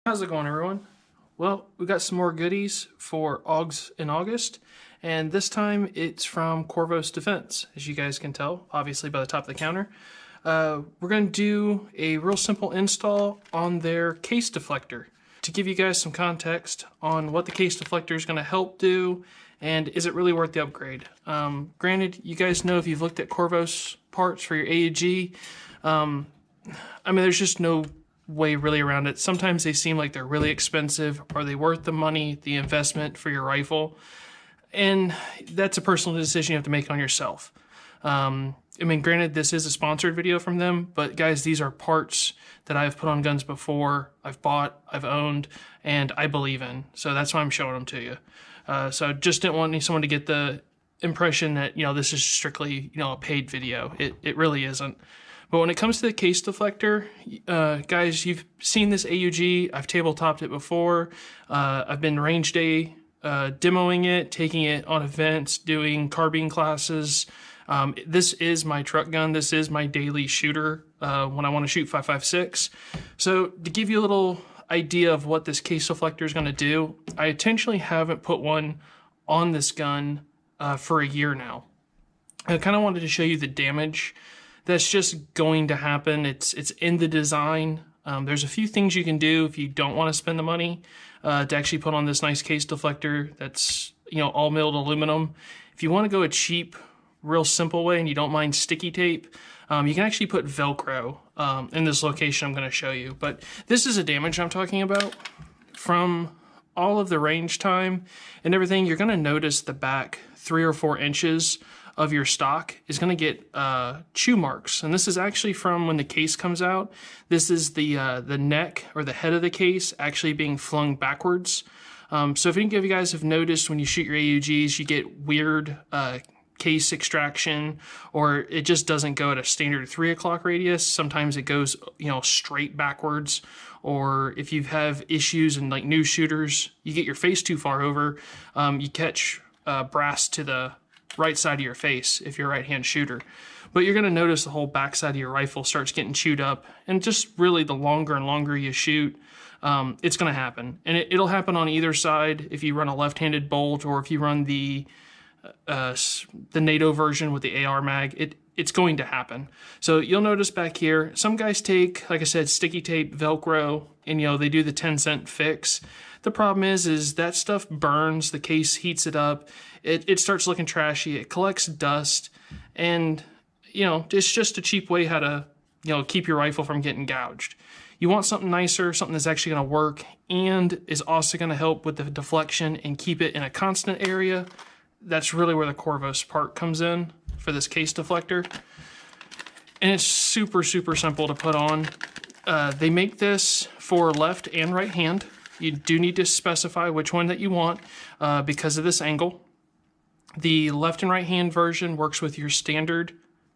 How's it going, everyone? Well, we got some more goodies for AUGs in August, and this time it's from Corvus Defense, as you guys can tell, obviously by the top of the counter. We're going to do a real simple install on their Case Deflector to give you guys some context on what the Case Deflector is going to help do, and is it really worth the upgrade. Granted, you guys know if you've looked at Corvus parts for your AUG, I mean, there's just no way really around it. Sometimes they seem like they're really expensive. Are they worth the money, the investment for your rifle? And that's a personal decision you have to make on yourself. I mean, granted, this is a sponsored video from them, but guys, these are parts that I've put on guns before, I've bought, I've owned, and I believe in. So that's why I'm showing them to you. So I just didn't want someone to get the impression that, you know, this is strictly, you know, a paid video. It really isn't. But when it comes to the Case Deflector, guys, you've seen this AUG. I've tabletopped it before. I've been range day demoing it, taking it on events, doing carbine classes. This is my truck gun. This is my daily shooter when I want to shoot 5.56. So to give you a little idea of what this Case Deflector is going to do, I intentionally haven't put one on this gun for a year now. I kind of wanted to show you the damage that's just going to happen. It's in the design. There's a few things you can do if you don't want to spend the money to actually put on this nice Case Deflector that's, you know, all milled aluminum. If you want to go a cheap, real simple way and you don't mind sticky tape, you can actually put Velcro in this location I'm going to show you. But this is a damage I'm talking about. From all of the range time and everything, you're going to notice the back 3 or 4 inches of your stock is going to get chew marks, and this is actually from when the case comes out. This is the neck or the head of the case actually being flung backwards. So if any of you guys have noticed when you shoot your AUGs, you get weird case extraction, or it just doesn't go at a standard 3 o'clock radius. Sometimes it goes, you know, straight backwards. Or if you have issues in like new shooters, you get your face too far over, you catch brass to the right side of your face if you're a right-hand shooter. But you're going to notice the whole back side of your rifle starts getting chewed up, and just really the longer and longer you shoot, it's going to happen. And it'll happen on either side if you run a left-handed bolt, or if you run the NATO version with the AR mag. It's going to happen. So you'll notice back here, some guys take, like I said, sticky tape, Velcro, and, you know, they do the 10-cent fix. The problem is that stuff burns, the case heats it up, it starts looking trashy, it collects dust, and, you know, it's just a cheap way how to, you know, keep your rifle from getting gouged. You want something nicer, something that's actually going to work, and is also going to help with the deflection and keep it in a constant area. That's really where the Corvus part comes in for this Case Deflector. And it's super, super simple to put on. They make this for left and right hand. You do need to specify which one that you want because of this angle. The left and right hand version works with your standard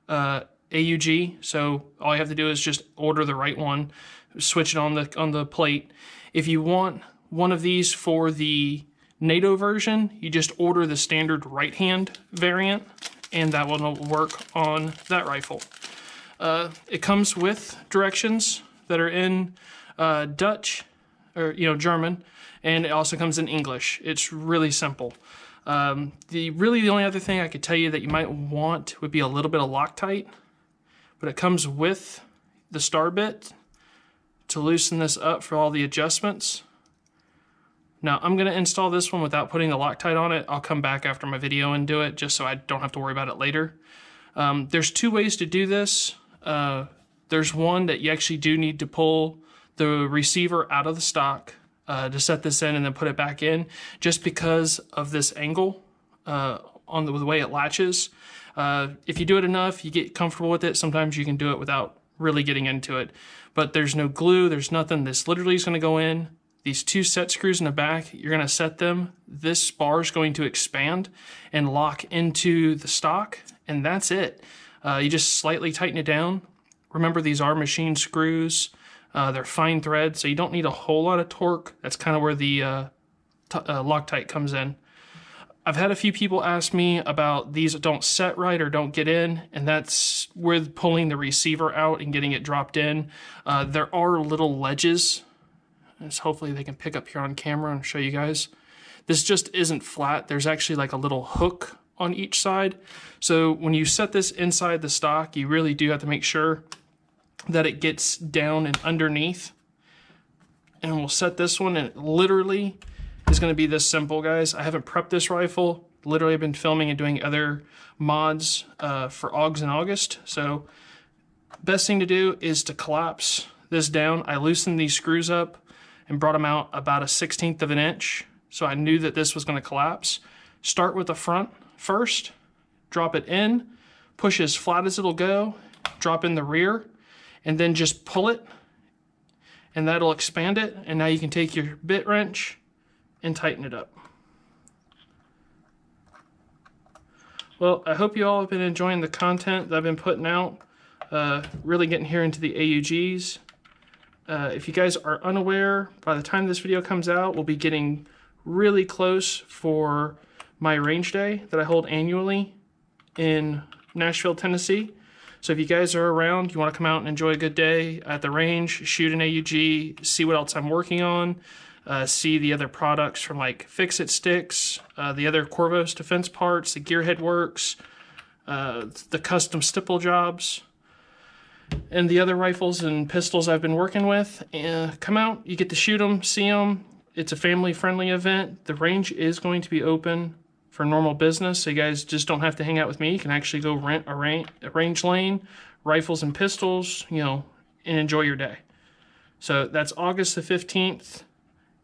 AUG, so all you have to do is just order the right one, switch it on the plate. If you want one of these for the NATO version, you just order the standard right hand variant, and that one will work on that rifle. It comes with directions that are in Dutch, or, you know, German, and it also comes in English. It's really simple. The only other thing I could tell you that you might want would be a little bit of Loctite, but it comes with the star bit to loosen this up for all the adjustments. Now I'm going to install this one without putting the Loctite on it. I'll come back after my video and do it, just so I don't have to worry about it later. There's 2 ways to do this. There's one that you actually do need to pull the receiver out of the stock to set this in and then put it back in, just because of this angle on the way it latches. If you do it enough, you get comfortable with it. Sometimes you can do it without really getting into it. But there's no glue, there's nothing. This literally is going to go in. These 2 set screws in the back, you're going to set them. This bar is going to expand and lock into the stock, and that's it. You just slightly tighten it down. Remember, these are machine screws. They're fine thread, so you don't need a whole lot of torque. That's kind of where the Loctite comes in. I've had a few people ask me about these that don't set right or don't get in, and that's with pulling the receiver out and getting it dropped in. There are little ledges hopefully they can pick up here on camera and show you guys. This just isn't flat. There's actually like a little hook on each side. So when you set this inside the stock, you really do have to make sure that it gets down and underneath. And we'll set this one, and it literally is going to be this simple, guys. I haven't prepped this rifle. Literally, I've been filming and doing other mods for AUGs in August. So best thing to do is to collapse this down. I loosened these screws up and brought them out about 1/16 of an inch. So I knew that this was going to collapse. Start with the front first, drop it in, push as flat as it'll go, drop in the rear, and then just pull it, and that'll expand it. And now you can take your bit wrench and tighten it up. Well, I hope you all have been enjoying the content that I've been putting out, really getting here into the AUGs. If you guys are unaware, by the time this video comes out, we'll be getting really close for my range day that I hold annually in Nashville, Tennessee. So if you guys are around, you want to come out and enjoy a good day at the range, shoot an AUG, see what else I'm working on, see the other products from like Fix-It Sticks, the other Corvus defense parts, the Gearhead Works, the custom stipple jobs, and the other rifles and pistols I've been working with. Come out, you get to shoot them, see them. It's a family-friendly event. The range is going to be open for normal business, so you guys just don't have to hang out with me. You can actually go rent a range lane, rifles and pistols, you know, and enjoy your day. So that's August the 15th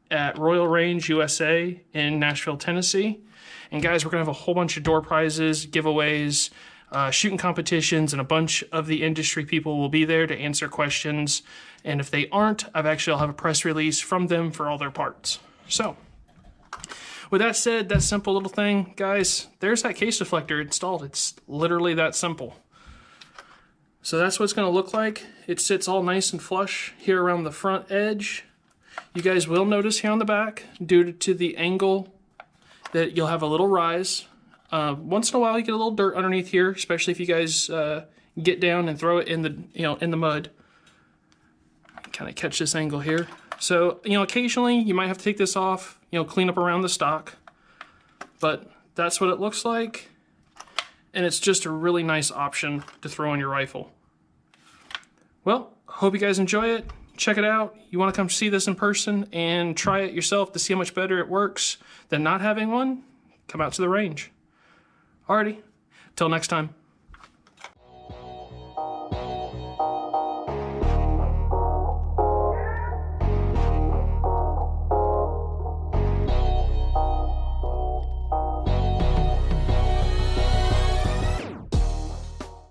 at Royal Range USA in Nashville, Tennessee. And guys, we're gonna have a whole bunch of door prizes, giveaways, shooting competitions, and a bunch of the industry people will be there to answer questions. And if they aren't, I'll have a press release from them for all their parts. So with that said, that simple little thing, guys, there's that case deflector installed. It's literally that simple. So that's what it's gonna look like. It sits all nice and flush here around the front edge. You guys will notice here on the back, due to the angle, that you'll have a little rise. Once in a while, you get a little dirt underneath here, especially if you guys get down and throw it in the mud. Kind of catch this angle here. So, occasionally you might have to take this off, clean up around the stock. But that's what it looks like. And it's just a really nice option to throw on your rifle. Well, hope you guys enjoy it. Check it out. You want to come see this in person and try it yourself to see how much better it works than not having one? Come out to the range. Alrighty, till next time.